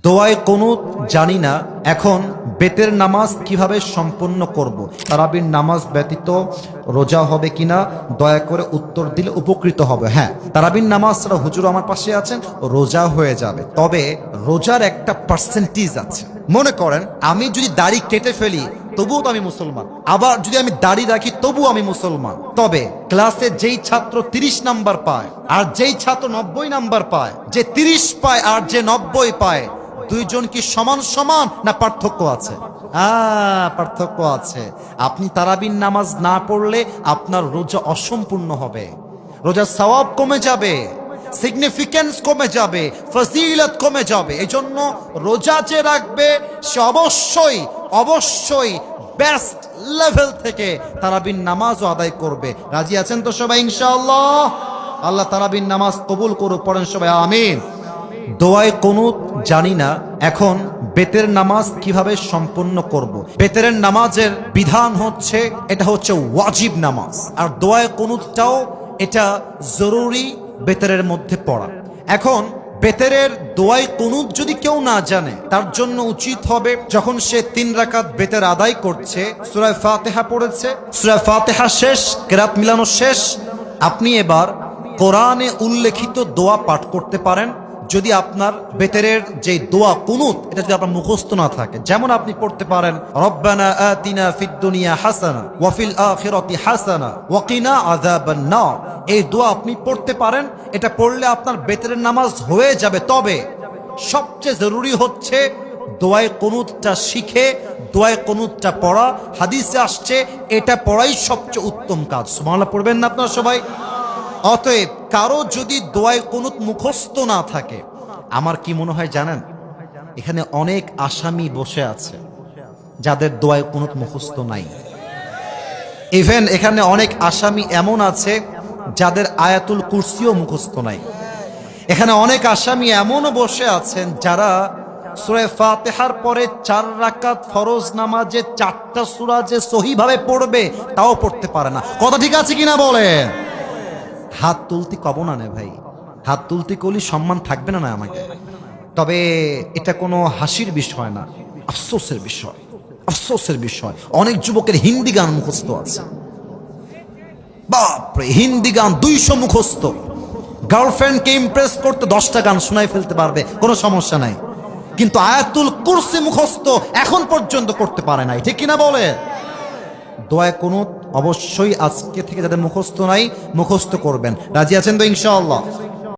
দোয়ায়ে কুনুত জানি না এখন বেতের নামাজ কিভাবে সম্পন্ন করব। তারাবির নামাজ ব্যতীত রোজা হবে কিনা দয়া করে উত্তর দিলে উপকৃত হবে। হ্যাঁ, তারাবির নামাজ ছাড়া হুজুর আমার পাশে আছেন, রোজা হয়ে যাবে। তবে রোজার একটা পার্সেন্টেজ আছে। মনে করেন আমি যদি দাড়ি কেটে ফেলি তবুও তো আমি মুসলমান, আবার যদি আমি দাড়ি রাখি তবুও আমি মুসলমান। তবে ক্লাসে যেই ছাত্র 30 নাম্বার পায় আর যেই ছাত্র 90 নাম্বার পায়, যে 30 পায় আর যে 90 পায়, দুইজন কি সমান সমান না পার্থক্য আছে? পার্থক্য আছে। আপনি তারাবির নামাজ না পড়লে আপনার রোজা অসম্পূর্ণ হবে, রোজার সওয়াব কমে যাবে, সিগনিফিকেন্স কমে যাবে, ফজিলত কমে যাবে। এই জন্য রোজা যে রাখবে সে অবশ্যই অবশ্যই বেস্ট লেভেল থেকে তারাবির নামাজও আদায় করবে। রাজি আছেন তো সবাই ইনশাআল্লাহ? আল্লাহ তারাবির নামাজ কবুল করুক, পড়েন সবাই আমিন। দোয়ায়ে কুনুত জানি না এখন বেতের নামাজ কিভাবে সম্পন্ন করব। বেতের নামাজের বিধান হচ্ছে এটা হচ্ছে ওয়াজিব নামাজ, আর দোয়ায়ে কুনুতটাও এটা জরুরি বেতের মধ্যে পড়া। এখন বেতের দোয়ায়ে কুনুত যদি কেউ না জানে, তার জন্য উচিত হবে যখন সে 3 রাকাত বেতের আদায় করছে, সূরা ফাতিহা পড়েছে, সূরা ফাতিহা শেষ, কিরাত মিলানো শেষ, আপনি এবার কোরআনে উল্লেখিত দোয়া পাঠ করতে পারেন। যদি আপনার বেতের যে দোয়া কুনুত এটা যদি আপনার মুখস্থ না থাকে, যেমন আপনি পড়তে পারেন রব্বানা আতিনা ফিদ দুনিয়া হাসানা ওয়া ফিল আখিরাতি হাসানা ওয়া কিনা আযাবান নার, এই দোয়া আপনি পড়তে পারেন। এটা পড়লে আপনার বেতের নামাজ হয়ে যাবে। তবে সবচেয়ে জরুরি হচ্ছে দোয়ায়ে কুনুতটা শিখে দোয়ায়ে কুনুতটা পড়া। হাদিসে আসছে এটা পড়াই সবচেয়ে উত্তম কাজ। সুবহানাল্লাহ পড়বেন না আপনারা সবাই? অতএব কারো যদি দোয়ায়ে কুনুত মুখস্থ না থাকে, আমার কি মনে হয় জানেন, এখানে অনেক আসামি বসে আছে যাদের দোয়ায়ে কুনুত মুখস্থ নাই। ইভেন এখানে অনেক আসামি এমন আছে যাদের আয়াতুল কুরসিও মুখস্থ নাই। এখানে অনেক আসামি এমনও বসে আছেন যারা সূরা ফাতিহার পরে 4 রাকাত ফরজ নামাজে 4টা সূরা যে সহিভাবে পড়বে তাও পড়তে পারে না। কথা ঠিক আছে কিনা বলেন? হাত তুলতে কব না ভাই, হাত তুলতে করলে সম্মান থাকবে না আমাকে। তবে এটা কোনো হাসির বিষয় না, আফসোসের বিষয়, আফসোসের বিষয়। অনেক যুবকের হিন্দি গান মুখস্থ আছে, বাপরে হিন্দি গান 200 মুখস্থ। গার্লফ্রেন্ডকে ইমপ্রেস করতে 10টা গান শোনাই ফেলতে পারবে, কোনো সমস্যা নাই, কিন্তু আয়াতুল কুরসি মুখস্থ এখন পর্যন্ত করতে পারে নাই। ঠিক কিনা বলে? দোয়ায়ে কুনুত অবশ্যই আজকে থেকে যাদের মুখস্থ নাই মুখস্থ করবেন। রাজি আছেন তো ইনশাআল্লাহ?